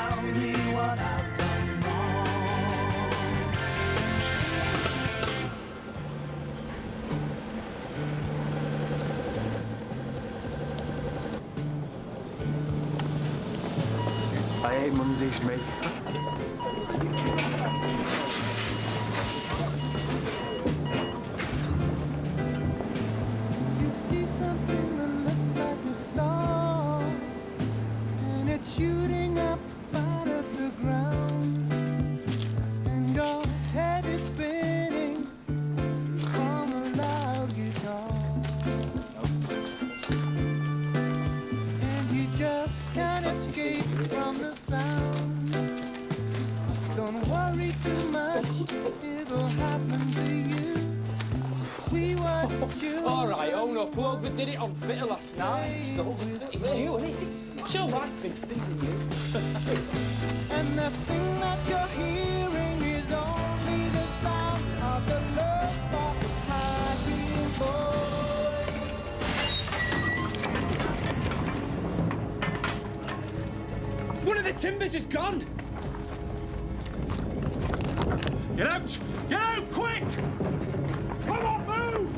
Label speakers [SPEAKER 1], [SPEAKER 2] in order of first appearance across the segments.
[SPEAKER 1] tell me what I've done wrong.
[SPEAKER 2] I hate Mondays, mate.
[SPEAKER 1] You see something that looks like a star, and it's shooting up out of the ground, and your head is spinning from a loud guitar, and you just can't escape from the sound. Don't worry too much, it'll happen to you. We want you.
[SPEAKER 3] All right, own up. We overdid it on bitter last night. It's you, isn't it? It's your wife been thinking you.
[SPEAKER 1] And the thing that you're hearing is only the sound of the love spark hiding boy.
[SPEAKER 3] One of the timbers is gone.
[SPEAKER 2] Get out! Get out, quick! Come on, move!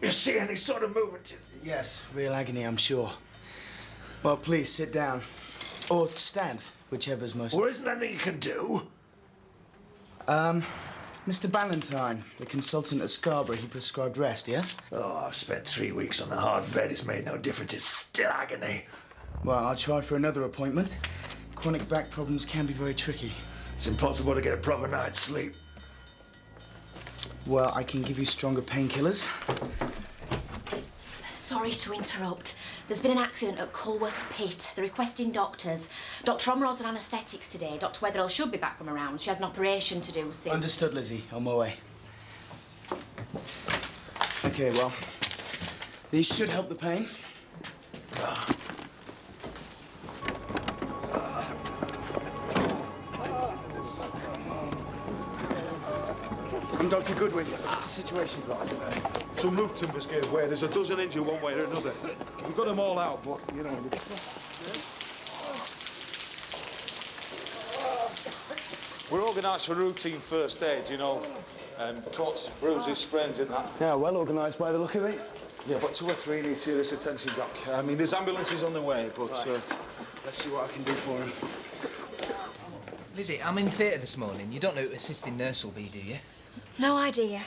[SPEAKER 4] You see any sort of movement?
[SPEAKER 5] Yes, real agony, I'm sure. Well, please sit down. Or stand, whichever's most...
[SPEAKER 4] Well, isn't there anything you can do?
[SPEAKER 5] Mr. Ballantyne, the consultant at Scarborough, he prescribed rest, yes?
[SPEAKER 4] Oh, I've spent 3 weeks on the hard bed. It's made no difference. It's still agony.
[SPEAKER 5] Well, I'll try for another appointment. Chronic back problems can be very tricky.
[SPEAKER 4] It's impossible to get a proper night's sleep.
[SPEAKER 5] Well, I can give you stronger painkillers.
[SPEAKER 6] Sorry to interrupt. There's been an accident at Culworth Pit. They're requesting doctors. Dr. Omro's on anaesthetics today. Dr. Wetherill should be back from around. She has an operation to do, see.
[SPEAKER 5] Understood, Lizzie. On my way. OK, well, these should help the pain. I'm Dr. Goodwin. What's the situation, Blythe?
[SPEAKER 7] Some roof timbers gave way. There's a dozen injured one way or another. We've got them all out, but, you know... We're organised for routine first aid, you know. Cuts, bruises, sprains and that.
[SPEAKER 5] Yeah, well organised by the look of it.
[SPEAKER 7] Yeah, but 2 or 3 need serious attention, Doc. I mean, there's ambulances on the way, but...
[SPEAKER 5] Right. Let's see what I can do for him.
[SPEAKER 8] Lizzie, I'm in theatre this morning. You don't know who assisting nurse will be, do you?
[SPEAKER 6] No idea.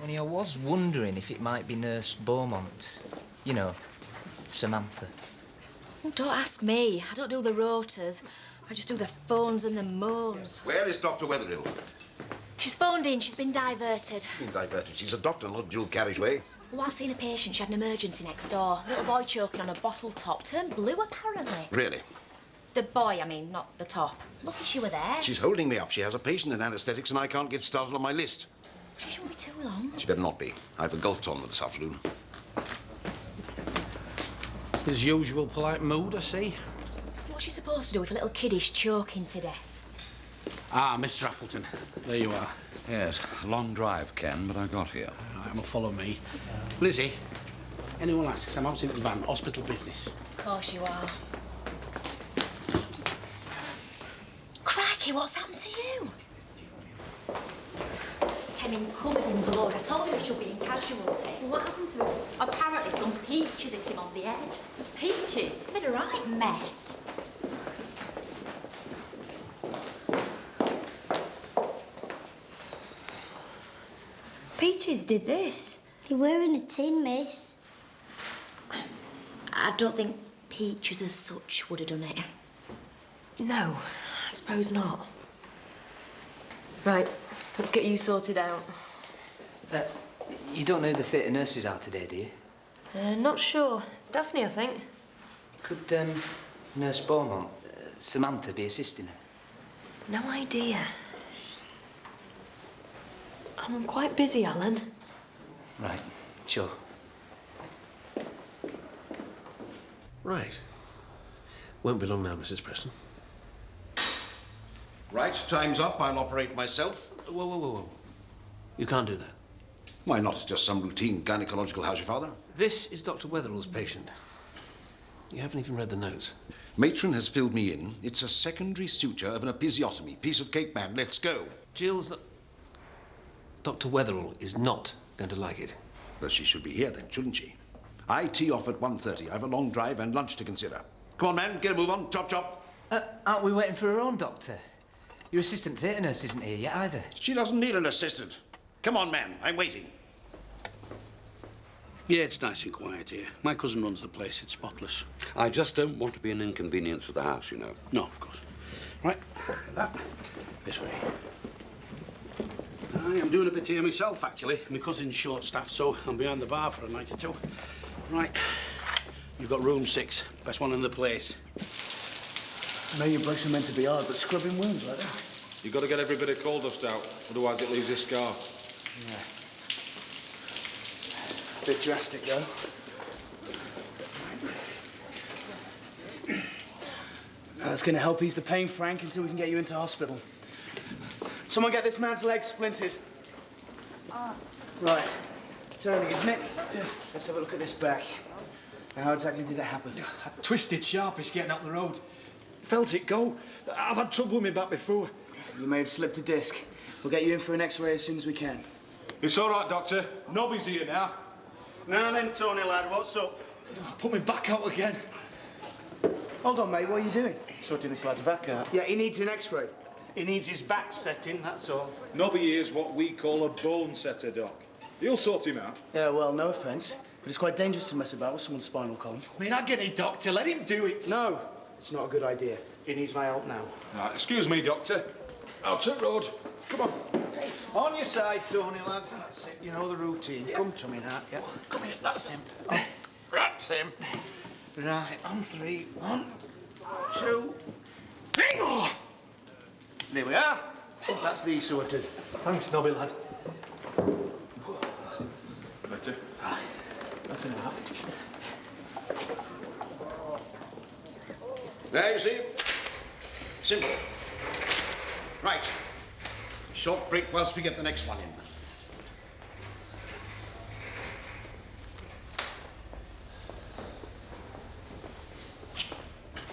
[SPEAKER 8] Only I was wondering if it might be Nurse Beaumont. You know, Samantha.
[SPEAKER 6] Oh, don't ask me. I don't do the rotors. I just do the phones and the moans.
[SPEAKER 9] Where is Dr. Wetherill?
[SPEAKER 6] She's phoned in. She's been diverted.
[SPEAKER 9] Been diverted. She's a doctor, not dual carriageway.
[SPEAKER 6] While seeing a patient, she had an emergency next door. Little boy choking on a bottle top. Turned blue, apparently.
[SPEAKER 9] Really?
[SPEAKER 6] The boy, I mean, not the top. Lucky she were there.
[SPEAKER 9] She's holding me up. She has a patient in anaesthetics and I can't get started on my list.
[SPEAKER 6] She shouldn't be too long.
[SPEAKER 9] She better not be. I have a golf tournament this afternoon.
[SPEAKER 10] His usual polite mood, I see.
[SPEAKER 6] What's she supposed to do if a little kid is choking to death?
[SPEAKER 10] Ah, Mr. Appleton. There you are.
[SPEAKER 2] Yes, long drive, Ken, but I got here.
[SPEAKER 10] All right, well, follow me. Lizzie, anyone asks, I'm out in the van. Hospital business.
[SPEAKER 6] Of course you are. Crikey, what's happened to you? Came in covered in blood. I told you he should be in casualty. What happened to him? Apparently some peaches hit him on the head. Some peaches? Made a right mess.
[SPEAKER 11] Peaches did this.
[SPEAKER 12] They were in a tin, miss.
[SPEAKER 6] I don't think Peaches as such would have done it.
[SPEAKER 11] No, I suppose not. Right, let's get you sorted out.
[SPEAKER 8] You don't know who the theatre nurses are today, do you?
[SPEAKER 11] Not sure. Daphne, I think.
[SPEAKER 8] Could, Nurse Beaumont, Samantha, be assisting her?
[SPEAKER 11] No idea. I'm quite busy, Alan.
[SPEAKER 8] Right, sure.
[SPEAKER 13] Right. Won't be long now, Mrs. Preston.
[SPEAKER 9] Right, time's up. I'll operate myself.
[SPEAKER 13] Whoa, whoa, whoa, whoa. You can't do that.
[SPEAKER 9] Why not? It's just some routine gynecological. How's your father?
[SPEAKER 13] This is Dr. Wetherell's patient. You haven't even read the notes.
[SPEAKER 9] Matron has filled me in. It's a secondary suture of an episiotomy. Piece of cake, man. Let's go.
[SPEAKER 13] Jill's not... Dr. Wetherell is not going to like it.
[SPEAKER 9] Well, she should be here then, shouldn't she? I tee off at 1:30. I have a long drive and lunch to consider. Come on, man. Get a move on. Chop, chop.
[SPEAKER 8] Aren't we waiting for her own doctor? Your assistant theatre nurse isn't here yet either.
[SPEAKER 9] She doesn't need an assistant. Come on, man. I'm waiting.
[SPEAKER 10] Yeah, it's nice and quiet here. My cousin runs the place. It's spotless.
[SPEAKER 14] I just don't want to be an inconvenience to the house, you know.
[SPEAKER 10] No, of course. Right. That. This way. I am doing a bit here myself, actually. My cousin's short-staffed, so I'm behind the bar for a night or two. Right. You've got room 6. Best one in the place.
[SPEAKER 5] I know you blokes are meant to be hard, but scrubbing wounds like that.
[SPEAKER 7] You've got to get every bit of coal dust out, otherwise it leaves a scar.
[SPEAKER 5] Yeah. Bit drastic, though. That's going to help ease the pain, Frank, until we can get you into hospital. Someone get this man's leg splintered. Right. Turning, isn't it? Yeah. Let's have a look at this back. Now, how exactly did it happen?
[SPEAKER 4] I twisted sharpish getting up the road. Felt it go. I've had trouble with my back before.
[SPEAKER 5] You may have slipped a disc. We'll get you in for an X-ray as soon as we can.
[SPEAKER 7] It's all right, Doctor. Nobby's here now.
[SPEAKER 10] Now then, Tony, lad, what's up?
[SPEAKER 4] Put my back out again.
[SPEAKER 5] Hold on, mate. What are you doing?
[SPEAKER 10] Sorting this lad's back out.
[SPEAKER 5] Yeah, he needs an X-ray.
[SPEAKER 10] He needs his back set in, that's all.
[SPEAKER 7] Nobby is what we call a bone setter, Doc. You'll sort him out.
[SPEAKER 5] Yeah, well, no offence, but it's quite dangerous to mess about with someone's spinal column.
[SPEAKER 4] I mean, I get it, Doctor. Let him do it.
[SPEAKER 5] No, it's not a good idea.
[SPEAKER 10] He needs my help now.
[SPEAKER 7] Right, excuse me, Doctor. Out to road. Come on.
[SPEAKER 10] On your side, Tony, lad. That's it. You know the routine. Yeah. Come to me now. Yeah. Come here. That's him. Oh, that's him. Right. On 3. 1, 2. Oh. There we are. That's these sorted.
[SPEAKER 4] Thanks, Nobby, lad.
[SPEAKER 7] Better.
[SPEAKER 10] Right. That's enough.
[SPEAKER 9] There, you see? Simple. Right. Short break whilst we get the next one in.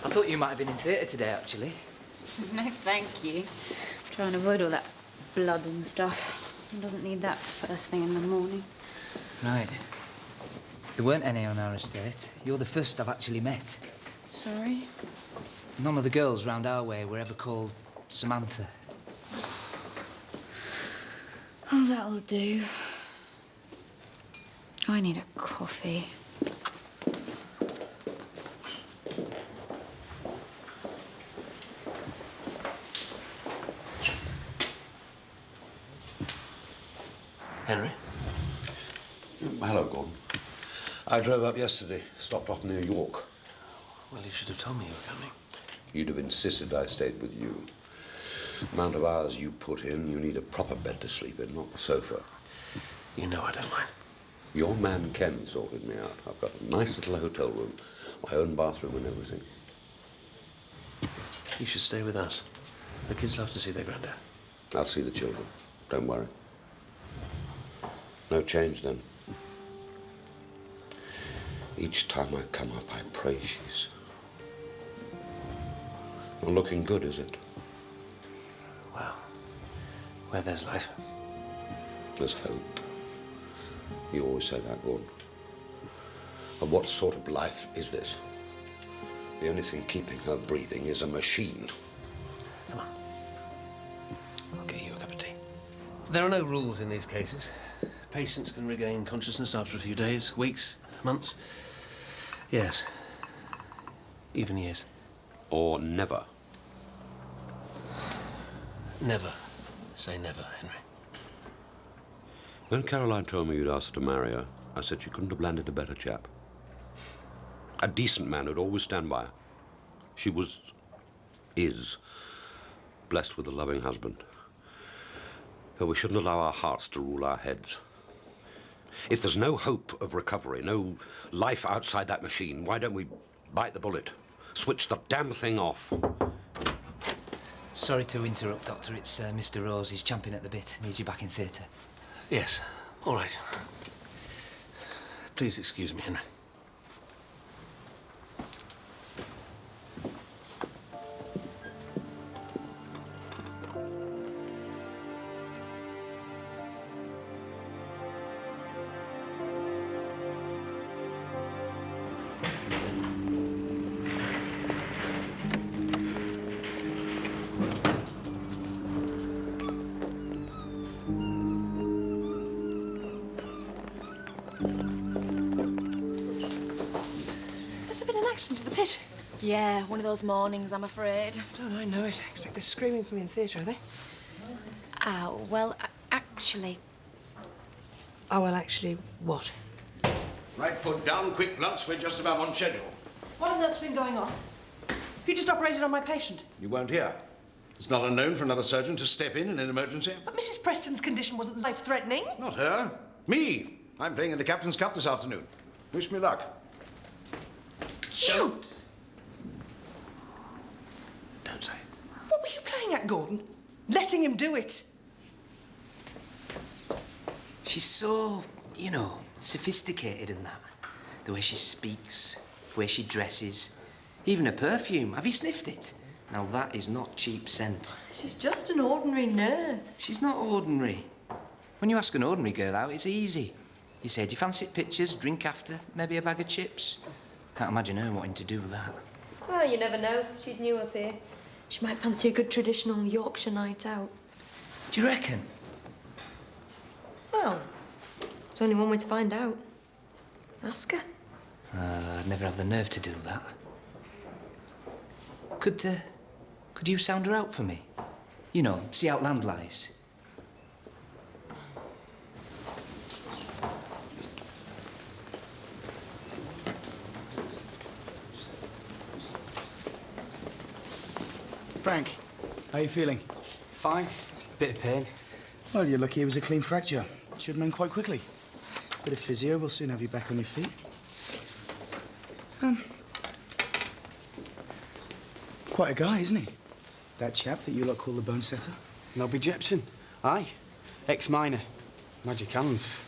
[SPEAKER 8] I thought you might have been in theatre today, actually.
[SPEAKER 15] No, thank you. Try and avoid all that blood and stuff. He doesn't need that first thing in the morning.
[SPEAKER 8] Right. There weren't any on our estate. You're the first I've actually met.
[SPEAKER 15] Sorry?
[SPEAKER 8] None of the girls round our way were ever called Samantha.
[SPEAKER 15] Oh, that'll do. I need a coffee.
[SPEAKER 13] Henry?
[SPEAKER 14] Hello, Gordon. I drove up yesterday, stopped off near York.
[SPEAKER 13] Well, you should have told me you were coming.
[SPEAKER 14] You'd have insisted I stayed with you. The amount of hours you put in, you need a proper bed to sleep in, not the sofa.
[SPEAKER 13] You know I don't mind.
[SPEAKER 14] Your man Ken sorted me out. I've got a nice little hotel room, my own bathroom and everything.
[SPEAKER 13] You should stay with us. The kids love to see their granddad.
[SPEAKER 14] I'll see the children. Don't worry. No change, then. Each time I come up, I pray she's not looking good, is it?
[SPEAKER 13] Well, where there's life.
[SPEAKER 14] There's hope. You always say that, Gordon. But what sort of life is this? The only thing keeping her breathing is a machine.
[SPEAKER 13] Come on. I'll get you a cup of tea. There are no rules in these cases. Patients can regain consciousness after a few days, weeks, months. Yes. Even years.
[SPEAKER 14] Or never.
[SPEAKER 13] Never say never, Henry.
[SPEAKER 14] When Caroline told me you'd asked her to marry her, I said she couldn't have landed a better chap. A decent man who'd always stand by her. She is, blessed with a loving husband. But we shouldn't allow our hearts to rule our heads. If there's no hope of recovery, no life outside that machine, why don't we bite the bullet? Switch the damn thing off.
[SPEAKER 8] Sorry to interrupt, Doctor. It's Mr. Rose. He's champing at the bit. Needs you back in theatre.
[SPEAKER 13] Yes, all right. Please excuse me, Henry.
[SPEAKER 11] Into the pit.
[SPEAKER 6] Yeah, one of those mornings, I'm afraid.
[SPEAKER 11] Don't I know it? I expect they're screaming for me in theatre, are they?
[SPEAKER 6] Well, actually...
[SPEAKER 11] Oh, well, actually, what?
[SPEAKER 9] Right foot down, quick lunch. We're just about on schedule.
[SPEAKER 11] What on earth's been going on? You just operated on my patient.
[SPEAKER 9] You won't hear. It's not unknown for another surgeon to step in an emergency.
[SPEAKER 11] But Mrs. Preston's condition wasn't life-threatening.
[SPEAKER 9] Not her. Me. I'm playing in the Captain's Cup this afternoon. Wish me luck.
[SPEAKER 11] Shoot!
[SPEAKER 13] Don't say it.
[SPEAKER 11] What were you playing at, Gordon? Letting him do it?
[SPEAKER 8] She's so, you know, sophisticated in that. The way she speaks, the way she dresses, even her perfume. Have you sniffed it? Now that is not cheap scent.
[SPEAKER 11] She's just an ordinary nurse.
[SPEAKER 8] She's not ordinary. When you ask an ordinary girl out, it's easy. You say, do you fancy pictures, drink after, maybe a bag of chips? Can't imagine her wanting to do that.
[SPEAKER 11] Well, you never know. She's new up here. She might fancy a good traditional Yorkshire night out.
[SPEAKER 8] Do you reckon?
[SPEAKER 11] Well, there's only one way to find out. Ask her.
[SPEAKER 8] I'd never have the nerve to do that. Could you sound her out for me? You know, see how land lies.
[SPEAKER 5] Frank, how are you feeling?
[SPEAKER 3] Fine. Bit of pain.
[SPEAKER 5] Well, you're lucky it was a clean fracture. Should mend quite quickly. Bit of physio, we'll soon have you back on your feet. Quite a guy, isn't he? That chap that you lot call the bone setter?
[SPEAKER 3] Nobby Jepson. Aye. Ex-miner. Magic hands.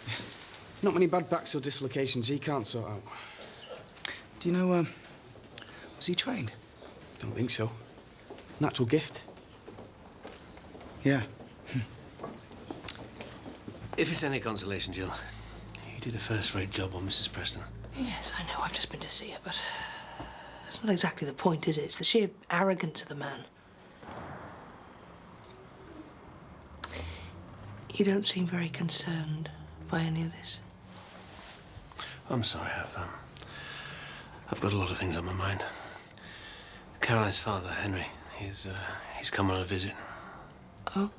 [SPEAKER 3] Not many bad backs or dislocations he can't sort out.
[SPEAKER 5] Do you know, was he trained?
[SPEAKER 3] Don't think so. Natural gift.
[SPEAKER 5] Yeah.
[SPEAKER 13] If it's any consolation, Jill, you did a first-rate job on Mrs. Preston.
[SPEAKER 11] Yes, I know. I've just been to see her, but it's not exactly the point, is it? It's the sheer arrogance of the man. You don't seem very concerned by any of this.
[SPEAKER 13] I'm sorry, I've got a lot of things on my mind. Caroline's father, Henry, he's come on a visit.
[SPEAKER 11] Oh?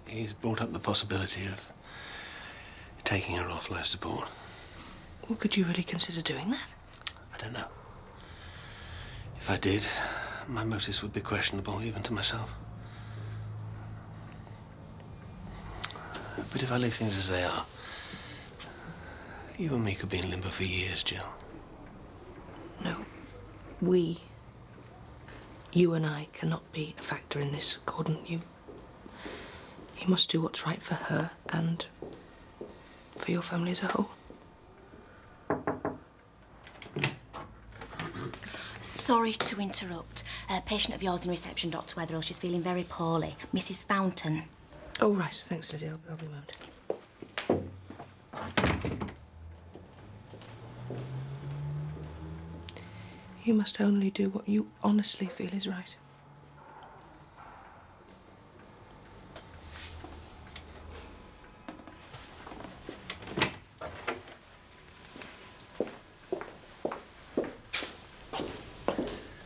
[SPEAKER 13] He's brought up the possibility of taking her off life support.
[SPEAKER 11] Well, could you really consider doing that?
[SPEAKER 13] I don't know. If I did, my motives would be questionable, even to myself. But if I leave things as they are, you and me could be in limbo for years, Jill.
[SPEAKER 11] No. We, you and I, cannot be a factor in this, Gordon. You must do what's right for her and for your family as a whole.
[SPEAKER 6] Sorry to interrupt. A patient of yours in reception, Dr. Wetherill. She's feeling very poorly. Mrs. Fountain.
[SPEAKER 11] Oh, right. Thanks, Lizzie. I'll be a moment. You must only do what you honestly feel is right.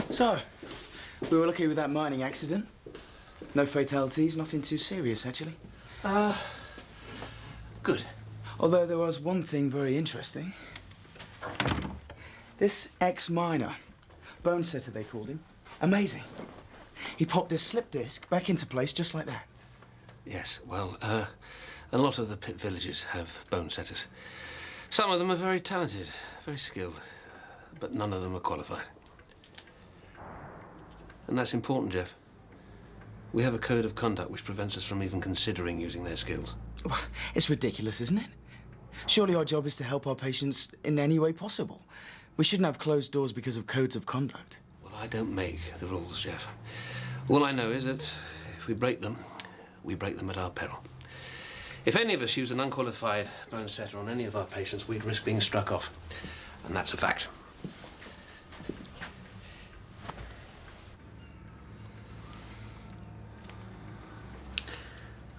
[SPEAKER 5] So, we were lucky with that mining accident. No fatalities, nothing too serious, actually.
[SPEAKER 13] Good.
[SPEAKER 5] Although there was one thing very interesting. This ex-miner, bone setter they called him, amazing. He popped his slip disc back into place just like that.
[SPEAKER 13] Yes, well, a lot of the pit villages have bone setters. Some of them are very talented, very skilled, but none of them are qualified. And that's important, Jeff. We have a code of conduct which prevents us from even considering using their skills.
[SPEAKER 5] Well, it's ridiculous, isn't it? Surely our job is to help our patients in any way possible. We shouldn't have closed doors because of codes of conduct.
[SPEAKER 13] Well, I don't make the rules, Jeff. All I know is that if we break them at our peril. If any of us use an unqualified bone setter on any of our patients, we'd risk being struck off. And that's a fact.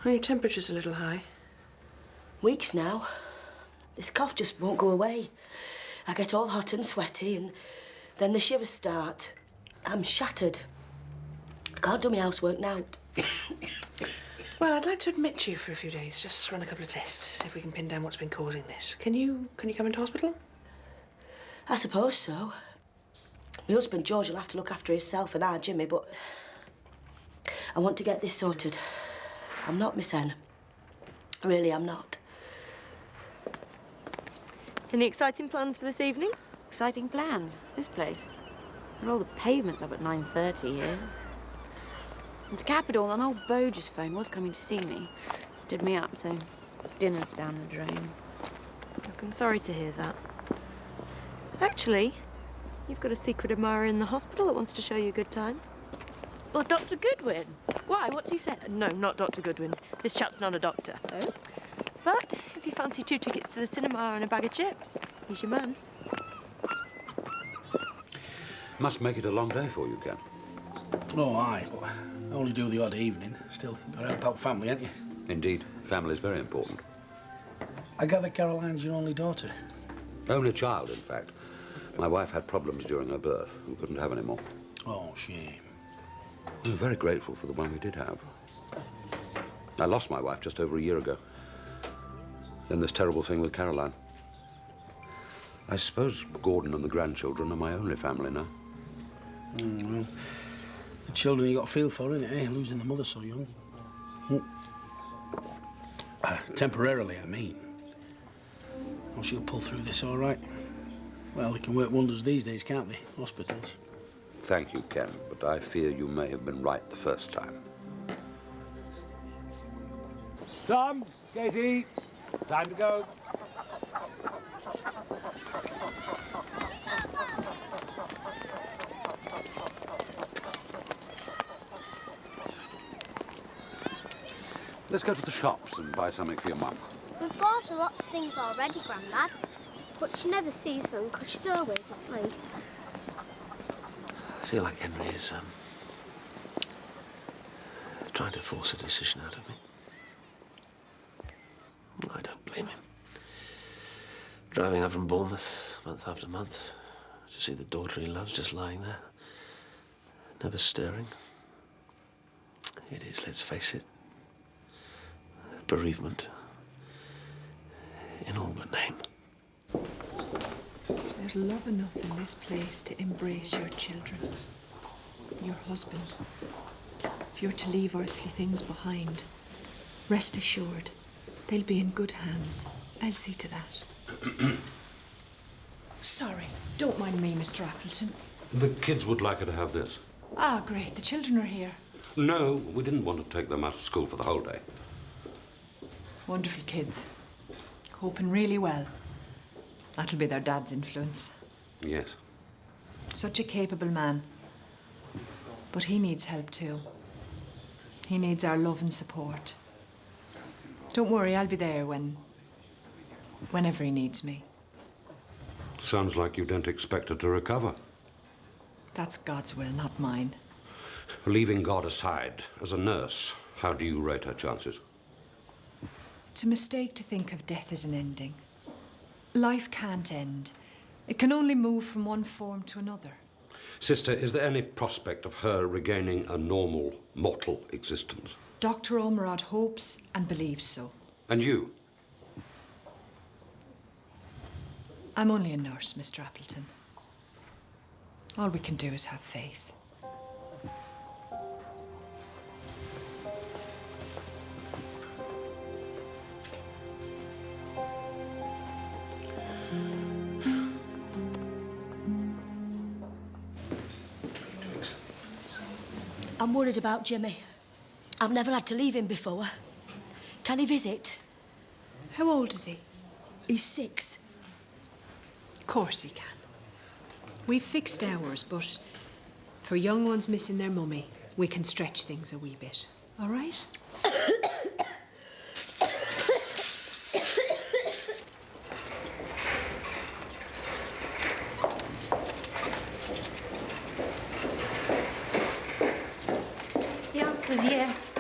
[SPEAKER 11] Oh, your temperature's a little high.
[SPEAKER 16] Weeks now. This cough just won't go away. I get all hot and sweaty, and then the shivers start. I'm shattered. I can't do my housework now.
[SPEAKER 11] Well, I'd like to admit you for a few days. Just run a couple of tests, see if we can pin down what's been causing this. Can you come into hospital?
[SPEAKER 16] I suppose so. My husband, George, will have to look after himself and our Jimmy, but I want to get this sorted. I'm not Miss N. Really, I'm not.
[SPEAKER 17] Any exciting plans for this evening?
[SPEAKER 15] Exciting plans? This place? There are all the pavements up at 9:30 here. And to cap it all, an old beau just phoned, was coming to see me. Stood me up, so dinner's down the drain.
[SPEAKER 17] Look, I'm sorry to hear that. Actually, you've got a secret admirer in the hospital that wants to show you a good time.
[SPEAKER 15] Well, Dr. Goodwin. Why? What's he said?
[SPEAKER 17] No, not Dr. Goodwin. This chap's not a doctor.
[SPEAKER 15] Oh?
[SPEAKER 17] But if you fancy 2 tickets to the cinema and a bag of chips, he's your man.
[SPEAKER 14] Must make it a long day for you, Ken.
[SPEAKER 4] Oh, aye, but I only do the odd evening. Still, got to help out family, ain't you?
[SPEAKER 14] Indeed. Family's very important.
[SPEAKER 4] I gather Caroline's your only daughter?
[SPEAKER 14] Only child, in fact. My wife had problems during her birth and couldn't have any more.
[SPEAKER 4] Oh, shame.
[SPEAKER 14] We were very grateful for the one we did have. I lost my wife just over a year ago. Then this terrible thing with Caroline. I suppose Gordon and the grandchildren are my only family now.
[SPEAKER 4] Well, the children you got to feel for, innit, eh? Losing the mother so young. Temporarily, I mean. Well, she'll pull through this all right. Well, they can work wonders these days, can't they? Hospitals.
[SPEAKER 14] Thank you, Ken, but I fear you may have been right the first time.
[SPEAKER 2] Tom, Katie, time to go.
[SPEAKER 14] Let's go to the shops and buy something for your mum.
[SPEAKER 12] We've bought her lots of things already, Grandad. But she never sees them because she's always asleep.
[SPEAKER 13] I feel like Henry is trying to force a decision out of me. I don't blame him. Driving up from Bournemouth month after month to see the daughter he loves just lying there, never stirring. It is, let's face it, bereavement in all but name.
[SPEAKER 18] There's love enough in this place to embrace your children, your husband. If you're to leave earthly things behind, rest assured, they'll be in good hands. I'll see to that. Sorry, don't mind me, Mr. Appleton.
[SPEAKER 14] The kids would like her to have this.
[SPEAKER 18] Ah, great, the children are here.
[SPEAKER 14] No, we didn't want to take them out of school for the whole day.
[SPEAKER 18] Wonderful kids. Coping really well. That'll be their dad's influence.
[SPEAKER 14] Yes.
[SPEAKER 18] Such a capable man. But he needs help too. He needs our love and support. Don't worry, I'll be there whenever he needs me.
[SPEAKER 14] Sounds like you don't expect her to recover.
[SPEAKER 18] That's God's will, not mine.
[SPEAKER 14] Leaving God aside, as a nurse, how do you rate her chances?
[SPEAKER 18] It's a mistake to think of death as an ending. Life can't end. It can only move from one form to another.
[SPEAKER 14] Sister, is there any prospect of her regaining a normal, mortal existence?
[SPEAKER 18] Dr. Ormerod hopes and believes so.
[SPEAKER 14] And you?
[SPEAKER 18] I'm only a nurse, Mr. Appleton. All we can do is have faith.
[SPEAKER 16] I'm worried about Jimmy. I've never had to leave him before. Can he visit?
[SPEAKER 18] How old is he?
[SPEAKER 16] He's 6.
[SPEAKER 18] Of course he can. We've fixed hours, but for young ones missing their mummy, we can stretch things a wee bit. All right?
[SPEAKER 15] The answer's yes.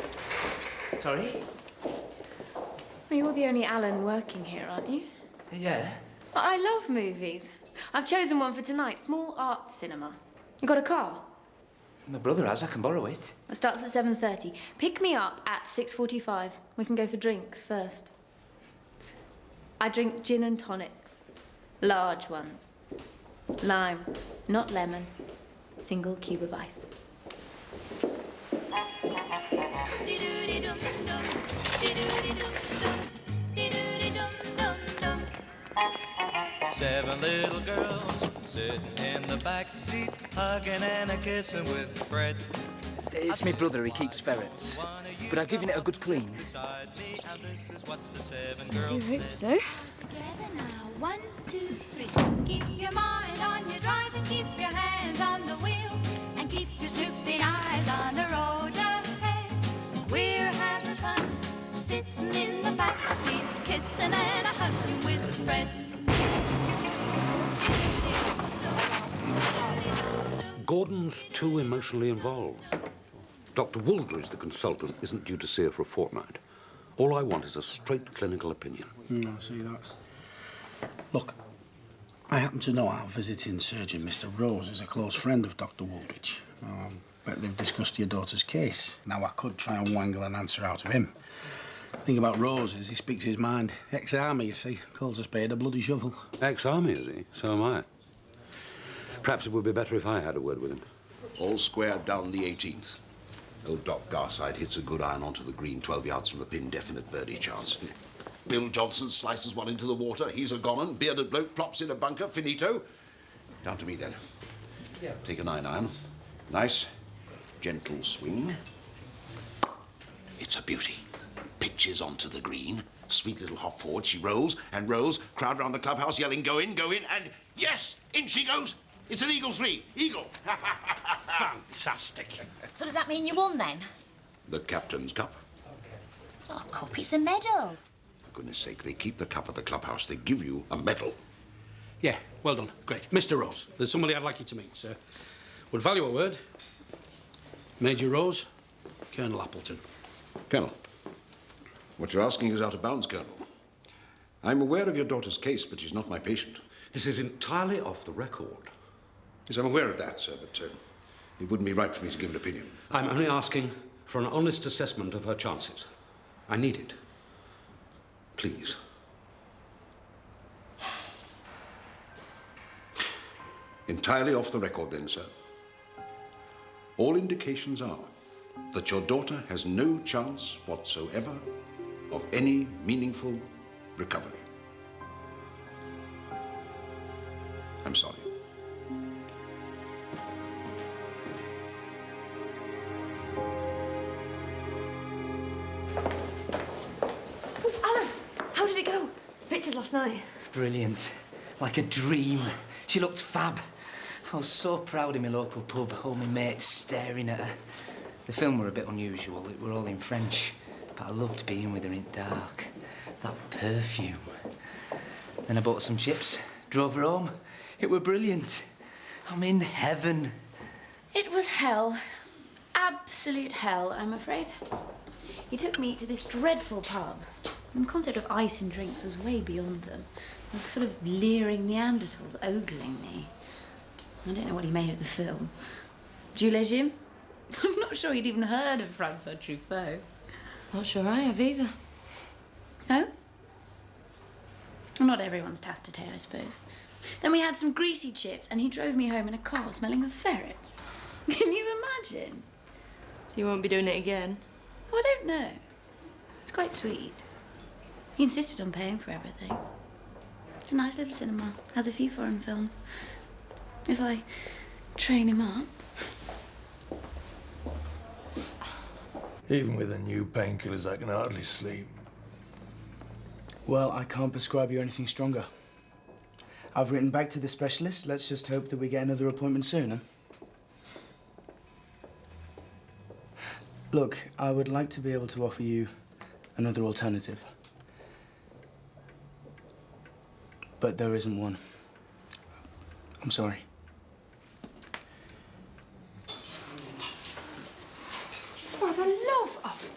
[SPEAKER 8] Sorry?
[SPEAKER 15] Well, you're the only Alan working here, aren't you?
[SPEAKER 8] Yeah.
[SPEAKER 15] Well, I love movies. I've chosen one for tonight, small art cinema. You got a car?
[SPEAKER 8] My brother has, I can borrow it.
[SPEAKER 15] It starts at 7:30. Pick me up at 6:45. We can go for drinks first. I drink gin and tonics. Large ones. Lime, not lemon. Single cube of ice.
[SPEAKER 1] Seven little girls sitting in the back seat, hugging and a kissing with Fred.
[SPEAKER 5] It's my brother, he keeps ferrets. But I've given it a good clean.
[SPEAKER 15] Do you hope so?
[SPEAKER 19] Together now, 1, 2, 3. Keep your mind on your drive and keep your hands on the wheel, and keep your snooping eyes on the road ahead. We're having fun, sitting in the back seat, kissing and a hugging with Fred.
[SPEAKER 14] Gordon's too emotionally involved. Dr. Woolgery's, the consultant, isn't due to see her for a fortnight. All I want is a straight clinical opinion.
[SPEAKER 4] I see that. Look, I happen to know our visiting surgeon, Mr. Rose, is a close friend of Dr. Woolgery's. Bet they've discussed your daughter's case. Now, I could try and wangle an answer out of him. The thing about Rose is he speaks his mind. Ex-army, you see. Calls a spade a bloody shovel.
[SPEAKER 14] Ex-army, is he? So am I. Perhaps it would be better if I had a word with him.
[SPEAKER 9] All squared down the 18th. Old Doc Garside hits a good iron onto the green 12 yards from the pin, definite birdie chance. Bill Johnson slices one into the water. He's a gone 'un. Bearded bloke plops in a bunker. Finito. Down to me, then.
[SPEAKER 13] Yeah.
[SPEAKER 9] Take a 9-iron. Nice, gentle swing. It's a beauty. Pitches onto the green. Sweet little hop forward. She rolls and rolls. Crowd round the clubhouse yelling, go in, and yes, in she goes. It's an eagle 3. Eagle.
[SPEAKER 4] Fantastic.
[SPEAKER 6] So does that mean you won then?
[SPEAKER 9] The captain's cup.
[SPEAKER 6] It's not a cup, it's a medal.
[SPEAKER 9] For goodness sake, they keep the cup at the clubhouse. They give you a medal.
[SPEAKER 4] Yeah, well done. Great. Mr. Rose, there's somebody I'd like you to meet, sir. Would value a word. Major Rose, Colonel Appleton.
[SPEAKER 9] Colonel, what you're asking is out of bounds, Colonel. I'm aware of your daughter's case, but she's not my patient.
[SPEAKER 14] This is entirely off the record.
[SPEAKER 9] Yes, I'm aware of that, sir, but it wouldn't be right for me to give an opinion.
[SPEAKER 14] I'm only asking for an honest assessment of her chances. I need it. Please.
[SPEAKER 9] Entirely off the record, then, sir. All indications are that your daughter has no chance whatsoever of any meaningful recovery. I'm sorry.
[SPEAKER 17] Alan, how did it go? Pictures last night.
[SPEAKER 8] Brilliant. Like a dream. She looked fab. I was so proud in my local pub, all my mates staring at her. The film were a bit unusual. It were all in French, but I loved being with her in dark. That perfume. Then I bought some chips, drove her home. It were brilliant. I'm in heaven.
[SPEAKER 15] It was hell. Absolute hell, I'm afraid. He took me to this dreadful pub. And the concept of ice and drinks was way beyond them. It was full of leering Neanderthals ogling me. I don't know what he made of the film. Jules Jim? I'm not sure he'd even heard of Francois Truffaut.
[SPEAKER 17] Not sure I have either.
[SPEAKER 15] No?
[SPEAKER 20] Well, not everyone's task today, I suppose. Then we had some greasy chips, and he drove me home in a car smelling of ferrets. Can you imagine?
[SPEAKER 17] So you won't be doing it again?
[SPEAKER 20] Oh, I don't know. It's quite sweet. He insisted on paying for everything. It's a nice little cinema. Has a few foreign films. If I train him up.
[SPEAKER 2] Even with the new painkillers, I can hardly sleep.
[SPEAKER 5] Well, I can't prescribe you anything stronger. I've written back to the specialist. Let's just hope that we get another appointment soon, huh? Look, I would like to be able to offer you another alternative. But there isn't one. I'm sorry.
[SPEAKER 16] For the love of...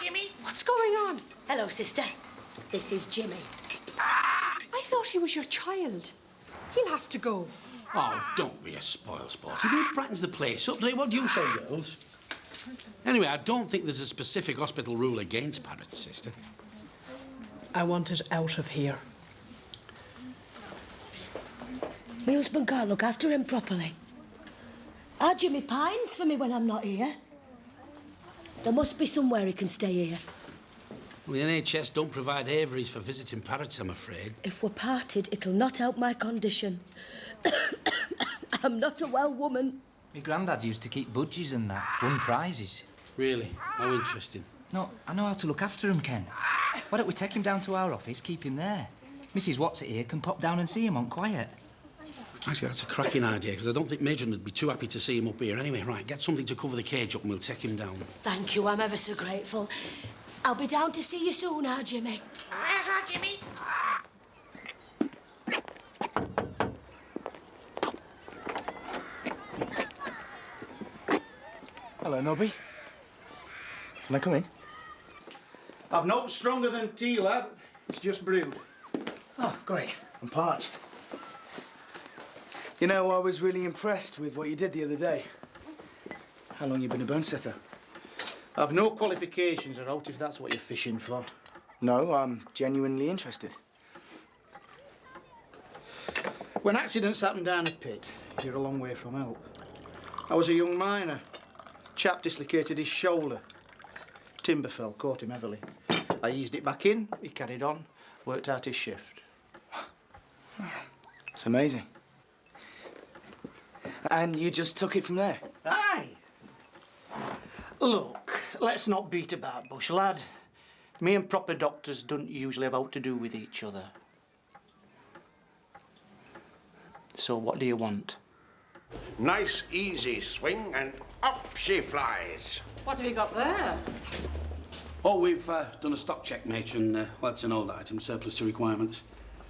[SPEAKER 16] Jimmy? What's going on? Hello, sister. This is Jimmy.
[SPEAKER 18] I thought he was your child. He'll have to go.
[SPEAKER 4] Oh, don't be a spoil-sport. He brightens the place up. What do you say, girls? Anyway, I don't think there's a specific hospital rule against parrots, sister.
[SPEAKER 18] I want it out of here.
[SPEAKER 16] My husband can't look after him properly. Our Jimmy pines for me when I'm not here. There must be somewhere he can stay here.
[SPEAKER 4] Well, the NHS don't provide aviaries for visiting parrots, I'm afraid.
[SPEAKER 16] If we're parted, it'll not help my condition. I'm not a well woman.
[SPEAKER 21] My granddad used to keep budgies and that, won prizes.
[SPEAKER 4] Really? How interesting.
[SPEAKER 21] No, I know how to look after him, Ken. Why don't we take him down to our office, keep him there? Mrs. What's-it here can pop down and see him on quiet.
[SPEAKER 4] Actually, that's a cracking idea, because I don't think Matron would be too happy to see him up here. Anyway, right, get something to cover the cage up and we'll take him down.
[SPEAKER 16] Thank you, I'm ever so grateful. I'll be down to see you soon, our Jimmy.
[SPEAKER 19] Where's our Jimmy?
[SPEAKER 5] Hello, Nobby. Can I come in?
[SPEAKER 10] I've nothing stronger than tea, lad. It's just brewed.
[SPEAKER 5] Oh, great. I'm parched. You know, I was really impressed with what you did the other day. How long you been a bone setter?
[SPEAKER 10] I've no qualifications, or out if that's what you're fishing for.
[SPEAKER 5] No, I'm genuinely interested.
[SPEAKER 10] When accidents happen down a pit, you're a long way from help. I was a young miner. Chap dislocated his shoulder. Timber fell, caught him heavily. I eased it back in, he carried on, worked out his shift.
[SPEAKER 5] It's amazing. And you just took it from there?
[SPEAKER 10] Aye. Look, let's not beat about bush, lad. Me and proper doctors don't usually have aught to do with each other. So what do you want?
[SPEAKER 9] Nice, easy swing, and up she flies.
[SPEAKER 22] What have you got there?
[SPEAKER 4] Oh, we've done a stock check, Matron. Well, it's an old item, surplus to requirements.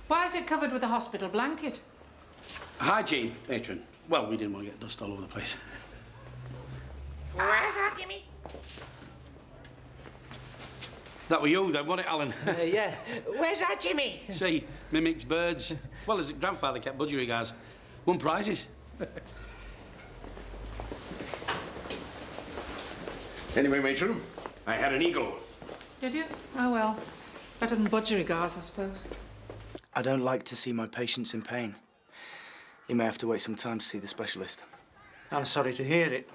[SPEAKER 22] Why is it covered with a hospital blanket?
[SPEAKER 4] Hygiene, Matron. Well, we didn't want to get dust all over the place.
[SPEAKER 19] Where's our Jimmy?
[SPEAKER 4] That were you, then, wasn't it, Alan?
[SPEAKER 21] Yeah.
[SPEAKER 19] Where's our Jimmy?
[SPEAKER 4] See, mimics birds. Well, his grandfather kept budgerigars. Won prizes.
[SPEAKER 9] Anyway, Matron, I had an eagle.
[SPEAKER 22] Did you? Oh, well. Better than budgerigars, I suppose.
[SPEAKER 5] I don't like to see my patients in pain. You may have to wait some time to see the specialist.
[SPEAKER 10] I'm sorry to hear it,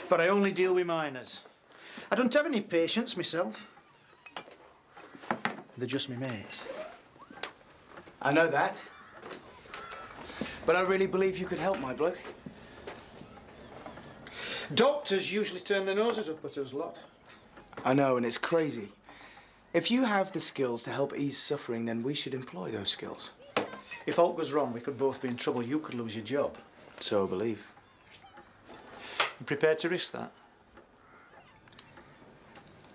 [SPEAKER 10] but I only deal with miners. I don't have any patients myself. They're just me mates.
[SPEAKER 5] I know that. But I really believe you could help, my bloke.
[SPEAKER 10] Doctors usually turn their noses up at us lot.
[SPEAKER 5] I know, and it's crazy. If you have the skills to help ease suffering, then we should employ those skills.
[SPEAKER 10] If all goes wrong, we could both be in trouble. You could lose your job.
[SPEAKER 5] So I believe.
[SPEAKER 10] I'm prepared to risk that.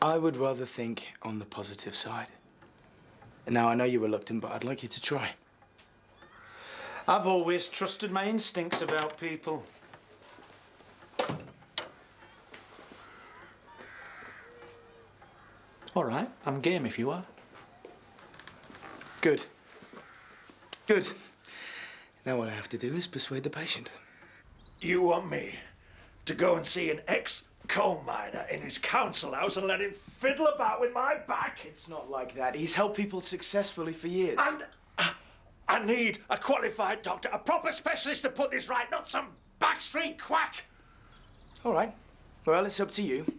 [SPEAKER 5] I would rather think on the positive side. Now, I know you're reluctant, but I'd like you to try.
[SPEAKER 10] I've always trusted my instincts about people. All right, I'm game if you are.
[SPEAKER 5] Good. Good. Now what I have to do is persuade the patient.
[SPEAKER 2] You want me to go and see an coal miner in his council house and let him fiddle about with my back.
[SPEAKER 5] It's not like that. He's helped people successfully for years.
[SPEAKER 2] And I need a qualified doctor, a proper specialist to put this right, not some backstreet quack.
[SPEAKER 5] All right. Well, it's up to you.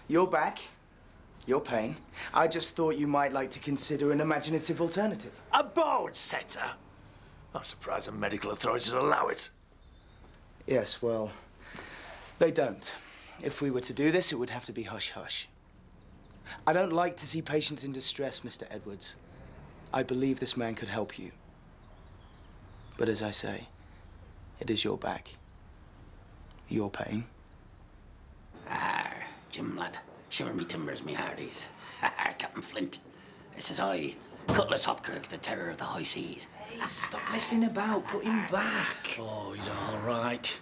[SPEAKER 5] Your back, your pain. I just thought you might like to consider an imaginative alternative.
[SPEAKER 2] A bone setter? I'm surprised the medical authorities allow it.
[SPEAKER 5] Yes, well, they don't. If we were to do this, it would have to be hush-hush. I don't like to see patients in distress, Mr. Edwards. I believe this man could help you. But as I say, it is your back, your pain.
[SPEAKER 4] Ah, Jim, lad. Shiver me timbers, me hearties. Captain Flint. This is I, Cutlass Hopkirk, the terror of the high seas.
[SPEAKER 5] Hey, stop messing about. Put him back.
[SPEAKER 4] Oh, he's all right.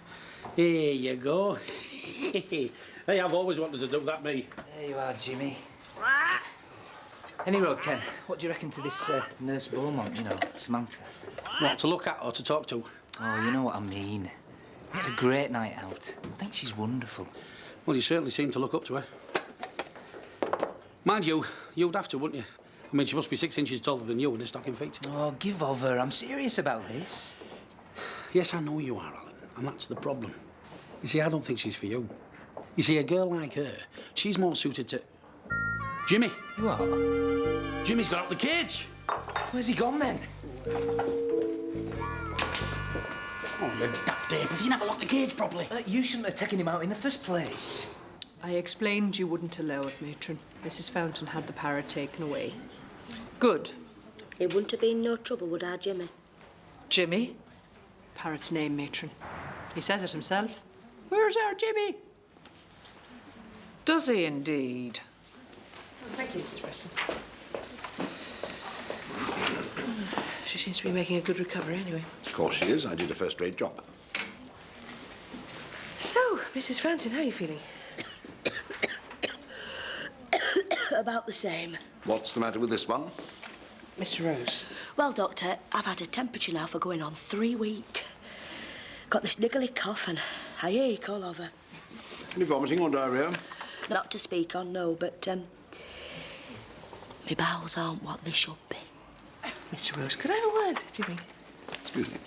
[SPEAKER 4] Here you go. Hey, I've always wanted to do that, me.
[SPEAKER 21] There you are, Jimmy. Any road, Ken. What do you reckon to this Nurse Beaumont, you know, Samantha?
[SPEAKER 4] What, to look at or to talk to?
[SPEAKER 21] Oh, you know what I mean. We had a great night out. I think she's wonderful.
[SPEAKER 4] Well, you certainly seem to look up to her. Mind you, you'd have to, wouldn't you? I mean, she must be 6 inches taller than you with her stocking feet.
[SPEAKER 21] Oh, give over. I'm serious about this.
[SPEAKER 4] Yes, I know you are, Alan, and that's the problem. You see, I don't think she's for you. You see, a girl like her, she's more suited to... Jimmy!
[SPEAKER 21] What?
[SPEAKER 4] Jimmy's got out the cage!
[SPEAKER 21] Where's he gone, then?
[SPEAKER 4] Oh, you daft ape, if you never locked the cage properly.
[SPEAKER 21] You shouldn't have taken him out in the first place.
[SPEAKER 18] I explained you wouldn't allow it, matron. Mrs. Fountain had the parrot taken away. Good.
[SPEAKER 16] It wouldn't have been no trouble, would our Jimmy?
[SPEAKER 18] Jimmy? Parrot's name, matron. He says it himself. Where's our Jimmy? Does he indeed?
[SPEAKER 11] Oh, thank you, Mrs. Preston. She seems to be making a good recovery anyway.
[SPEAKER 9] Of course she is. I did a first-rate job.
[SPEAKER 11] So, Mrs. Fountain, how are you feeling?
[SPEAKER 16] About the same.
[SPEAKER 9] What's the matter with this one?
[SPEAKER 11] Mr. Rose.
[SPEAKER 16] Well, Doctor, I've had a temperature now for going on 3 weeks. Got this niggly cough and I ache all over.
[SPEAKER 9] Any vomiting or diarrhoea?
[SPEAKER 16] Not to speak on, no, but, my bowels aren't what they should be.
[SPEAKER 11] Mr. Rose, could I have a word, do you think?
[SPEAKER 9] Excuse me.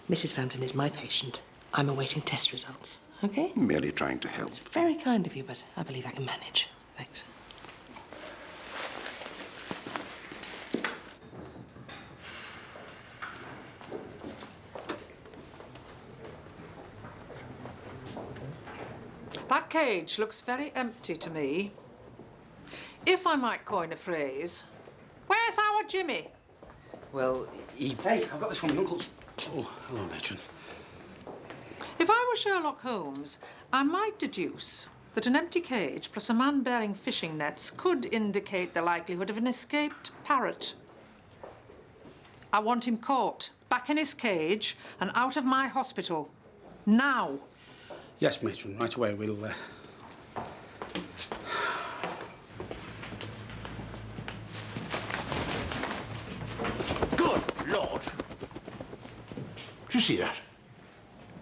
[SPEAKER 11] Mrs. Fountain is my patient. I'm awaiting test results, OK?
[SPEAKER 9] Merely trying to help.
[SPEAKER 11] It's very kind of you, but I believe I can manage. Thanks.
[SPEAKER 22] That cage looks very empty to me. If I might coin a phrase, where's our Jimmy?
[SPEAKER 21] Well, he...
[SPEAKER 4] Hey, I've got this from my uncle. Oh, hello, matron.
[SPEAKER 22] If I were Sherlock Holmes, I might deduce that an empty cage plus a man bearing fishing nets could indicate the likelihood of an escaped parrot. I want him caught, back in his cage and out of my hospital. Now.
[SPEAKER 4] Yes, matron, right away. We'll,
[SPEAKER 9] Good Lord! Did you see that?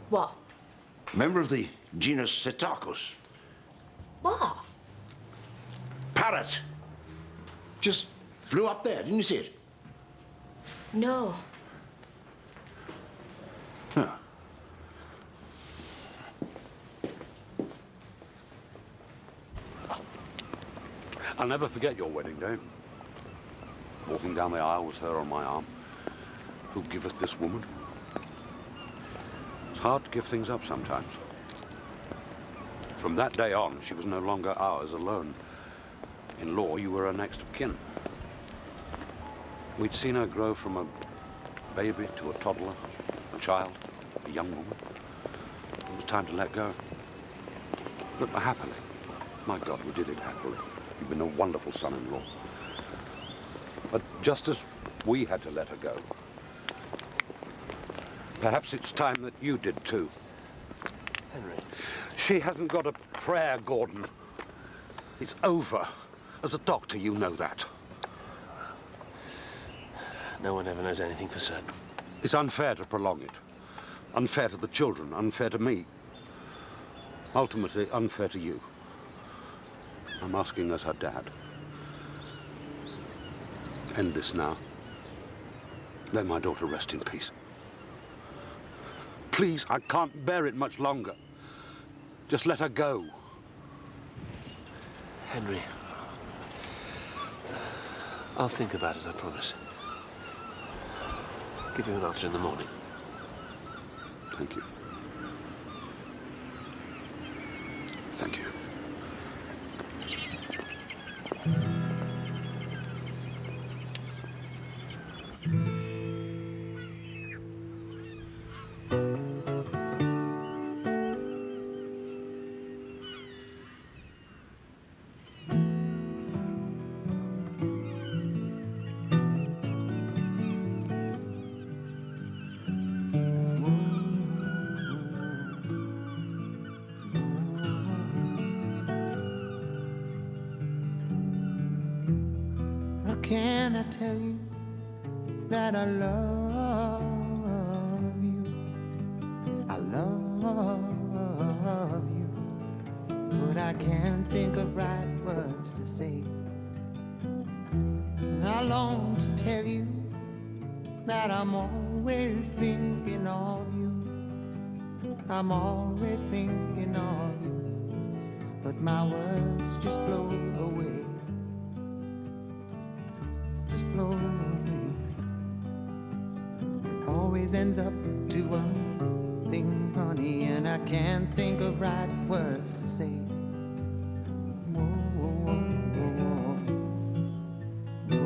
[SPEAKER 16] What?
[SPEAKER 9] Member of the genus Cetacus.
[SPEAKER 16] What?
[SPEAKER 9] Parrot. Just flew up there, didn't you see it?
[SPEAKER 16] No.
[SPEAKER 9] Huh.
[SPEAKER 14] I'll never forget your wedding day. Walking down the aisle with her on my arm. Who giveth this woman? It's hard to give things up sometimes. From that day on, she was no longer ours alone. In law, you were her next of kin. We'd seen her grow from a baby to a toddler, a child, a young woman. It was time to let go. But happily. My God, we did it happily. You've been a wonderful son-in-law. But just as we had to let her go, perhaps it's time that you did too.
[SPEAKER 13] Henry.
[SPEAKER 14] She hasn't got a prayer, Gordon. It's over. As a doctor, you know that.
[SPEAKER 13] No one ever knows anything for certain.
[SPEAKER 14] It's unfair to prolong it. Unfair to the children, unfair to me. Ultimately, unfair to you. I'm asking as her dad. End this now. Let my daughter rest in peace. Please, I can't bear it much longer. Just let her go.
[SPEAKER 13] Henry, I'll think about it, I promise. Give you an answer in the morning.
[SPEAKER 14] Thank you. Thank you.
[SPEAKER 1] Can I tell you that I love you? I love you, but I can't think of right words to say. I long to tell you that I'm always thinking of you. I'm always thinking of you, but my words just blow away. Blow away. It always ends up to one thing, honey, and I can't think of right words to say. Whoa, whoa, whoa, whoa,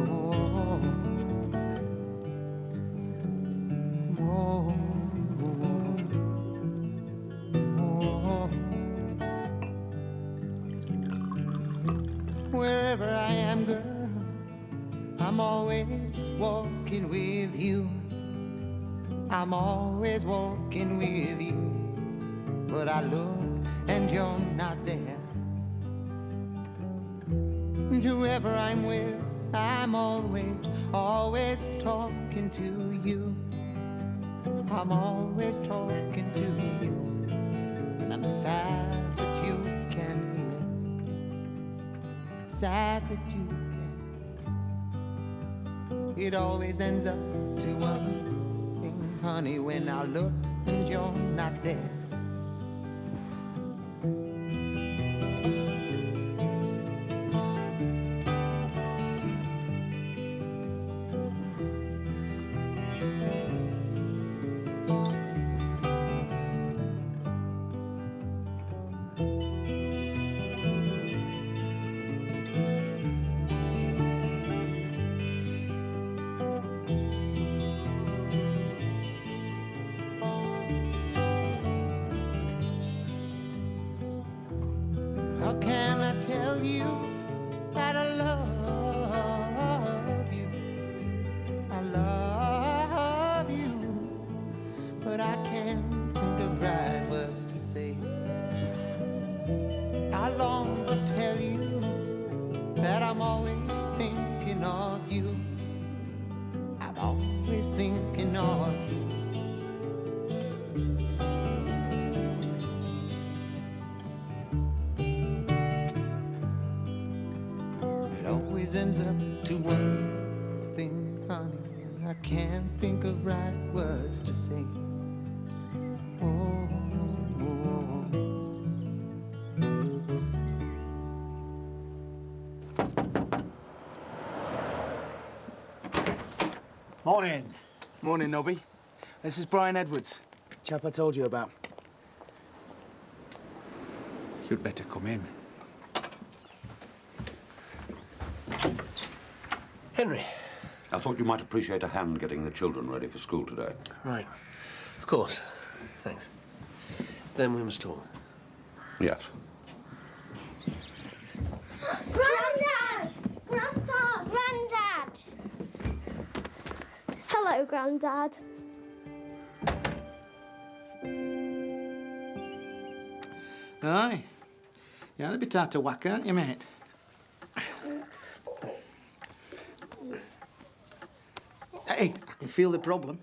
[SPEAKER 1] whoa, whoa. Wherever I am, girl, I'm always walking with you. I'm always walking with you. But I look and you're not there. And whoever I'm with, I'm always talking to you. I'm always talking to you. And I'm sad that you can't hear. Sad that you can't. It always ends up to one thing, honey, when I look and you're not there. How can I tell you that I love you? I love you, but I can't think of right words to say. I long to tell you that I'm always thinking of you. I'm always thinking of you. Ends up to one thing, honey, and I can't think of right words to say. Oh,
[SPEAKER 10] Morning.
[SPEAKER 5] Morning, Nobby. This is Brian Edwards, chap I told you about.
[SPEAKER 10] You'd better come in.
[SPEAKER 13] Henry.
[SPEAKER 14] I thought you might appreciate a hand getting the children ready for school today.
[SPEAKER 13] Right. Of course. Thanks. Then we must talk.
[SPEAKER 14] Yes.
[SPEAKER 12] Grandad! Grandad! Grandad! Hello, Grandad.
[SPEAKER 10] Aye. You're a bit out of whack, aren't you, mate? Hey, I can feel the problem.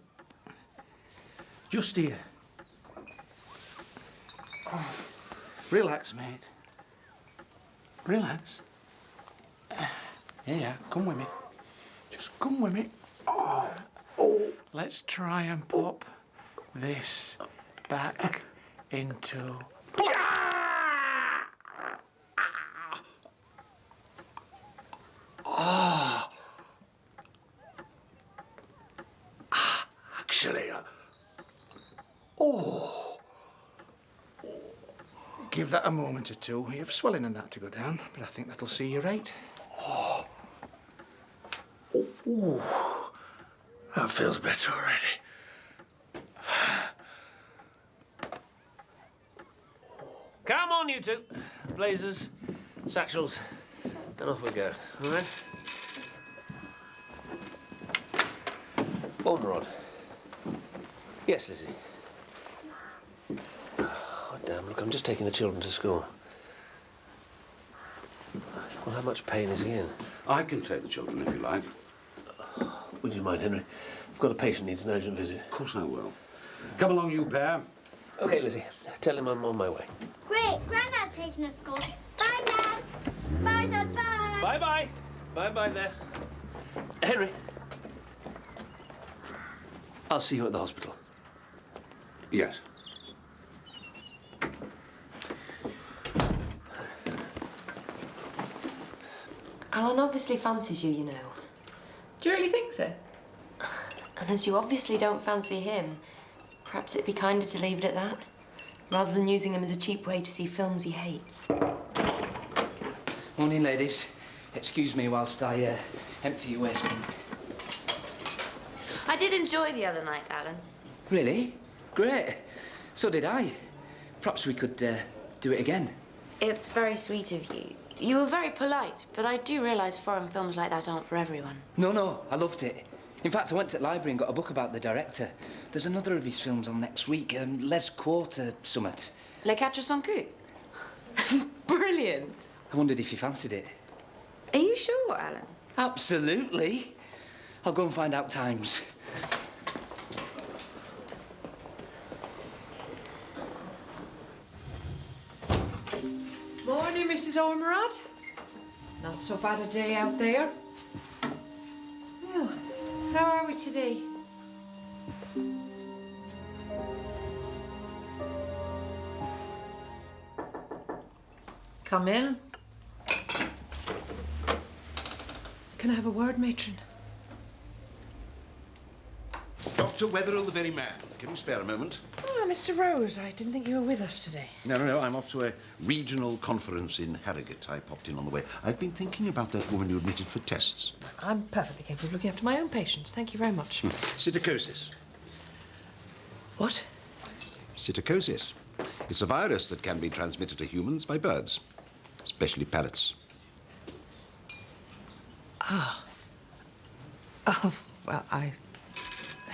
[SPEAKER 10] Just here. Relax, mate. Relax. Yeah, come with me. Just come with me. Oh. Let's try and pop this back into...
[SPEAKER 2] Oh. Actually, oh.
[SPEAKER 10] Give that a moment or two. You have swelling and that to go down, but I think that'll see you right.
[SPEAKER 2] Oh. Ooh. That feels better already.
[SPEAKER 13] Come on, you two. Blazers, satchels, and off we go, all right? Goldenrod. Yes, Lizzie. Oh, damn, look, I'm just taking the children to school. Well, how much pain is he in?
[SPEAKER 14] I can take the children if you like.
[SPEAKER 13] Would you mind, Henry? I've got a patient needs an urgent visit.
[SPEAKER 14] Of course I will. Come along, you pair.
[SPEAKER 13] OK, Lizzie. Tell him I'm on my way.
[SPEAKER 12] Great, Grandad's taking us to school. Bye, Dad. Bye, Dad, bye.
[SPEAKER 13] Bye-bye. Bye-bye there. Henry. I'll see you at the hospital.
[SPEAKER 14] Yes.
[SPEAKER 17] Alan obviously fancies you, you know.
[SPEAKER 20] Do you really think so?
[SPEAKER 17] And as you obviously don't fancy him, perhaps it'd be kinder to leave it at that, rather than using him as a cheap way to see films he hates.
[SPEAKER 21] Morning, ladies. Excuse me whilst I empty your waste bin.
[SPEAKER 20] I did enjoy the other night, Alan.
[SPEAKER 21] Really? Great. So did I. Perhaps we could do it again.
[SPEAKER 20] It's very sweet of you. You were very polite, but I do realise foreign films like that aren't for everyone.
[SPEAKER 21] No, I loved it. In fact, I went to the library and got a book about the director. There's another of his films on next week, Les Quarter Summit.
[SPEAKER 20] Les Quatre Cents Coups? Brilliant.
[SPEAKER 21] I wondered if you fancied it.
[SPEAKER 20] Are you sure, Alan?
[SPEAKER 21] Absolutely. I'll go and find out times.
[SPEAKER 22] Morning, Mrs. Ormerod. Not so bad a day out there. Well, how are we today? Come in.
[SPEAKER 18] Can I have a word, matron?
[SPEAKER 9] Dr. Wetherill, the very man. Can you spare a moment?
[SPEAKER 11] Oh, Mr. Rose, I didn't think you were with us today.
[SPEAKER 9] No, I'm off to a regional conference in Harrogate. I popped in on the way. I've been thinking about that woman you admitted for tests.
[SPEAKER 11] I'm perfectly capable of looking after my own patients. Thank you very much.
[SPEAKER 9] Psittacosis.
[SPEAKER 11] What?
[SPEAKER 9] Psittacosis. It's a virus that can be transmitted to humans by birds, especially parrots.
[SPEAKER 11] Ah. Oh, well, I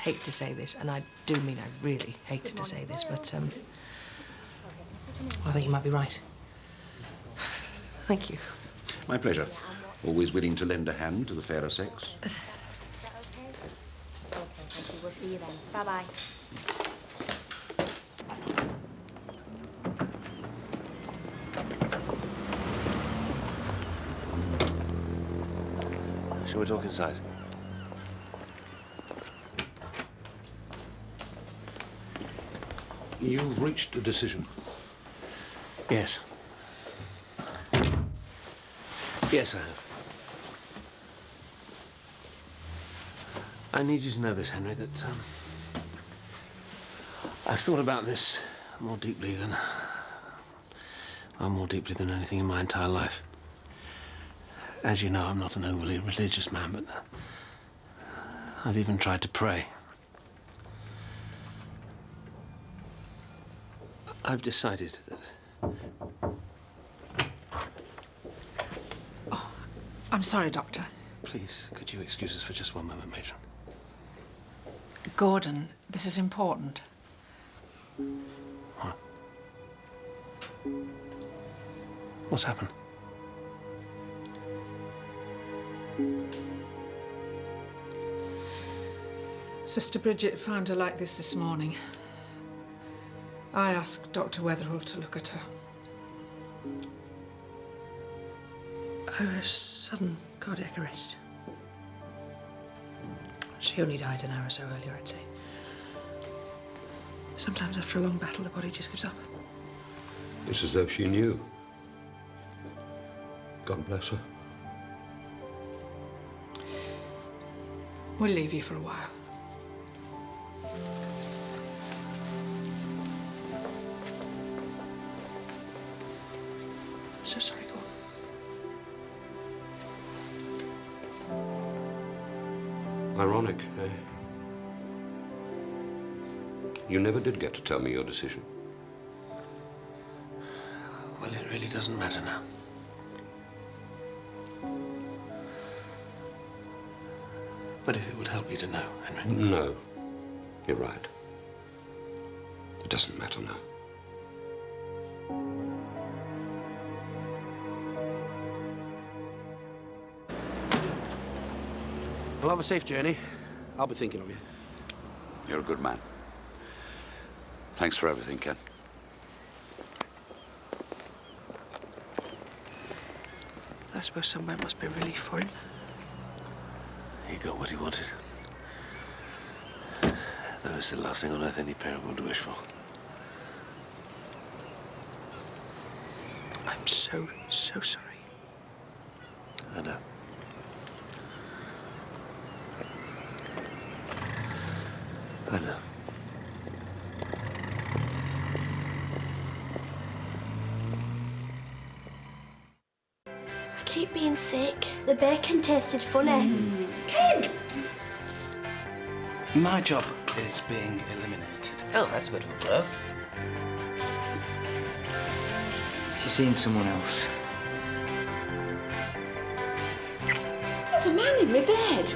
[SPEAKER 11] hate to say this, and I do mean I really hate to say this, but, I think you might be right. Thank you.
[SPEAKER 9] My pleasure. Always willing to lend a hand to the fairer sex.
[SPEAKER 6] Okay, thank you. We'll see you then. Bye-bye.
[SPEAKER 13] Shall we talk inside?
[SPEAKER 14] You've reached a decision.
[SPEAKER 13] Yes. Yes, I have. I need you to know this, Henry, that I've thought about this more deeply than anything in my entire life. As you know, I'm not an overly religious man, but I've even tried to pray. I've decided that...
[SPEAKER 22] Oh, I'm sorry, Doctor.
[SPEAKER 13] Please, could you excuse us for just one moment, Matron?
[SPEAKER 22] Gordon, this is important.
[SPEAKER 13] What? What's happened?
[SPEAKER 22] Sister Bridget found her like this morning. I asked Dr. Wetherill to look at her.
[SPEAKER 11] A sudden cardiac arrest. She only died an hour or so earlier, I'd say. Sometimes after a long battle, the body just gives up.
[SPEAKER 14] It's as though she knew. God bless her.
[SPEAKER 11] We'll leave you for a while. So sorry, go on.
[SPEAKER 14] Ironic, eh? You never did get to tell me your decision.
[SPEAKER 13] Well, it really doesn't matter now. But if it would help you to know, Henry.
[SPEAKER 14] No. You're right. It doesn't matter now.
[SPEAKER 4] Well, have a safe journey. I'll be thinking of you.
[SPEAKER 3] You're a good man. Thanks for everything, Ken.
[SPEAKER 11] I suppose somewhere must be relief for him.
[SPEAKER 13] He got what he wanted. That was the last thing on earth any parent would wish for.
[SPEAKER 11] I'm so sorry.
[SPEAKER 13] I know. I know.
[SPEAKER 12] I keep being sick. The bacon tasted funny. Ken!
[SPEAKER 10] My job is being eliminated.
[SPEAKER 21] Oh, that's a bit of a blow. She's seen someone else.
[SPEAKER 16] There's a man in my bed.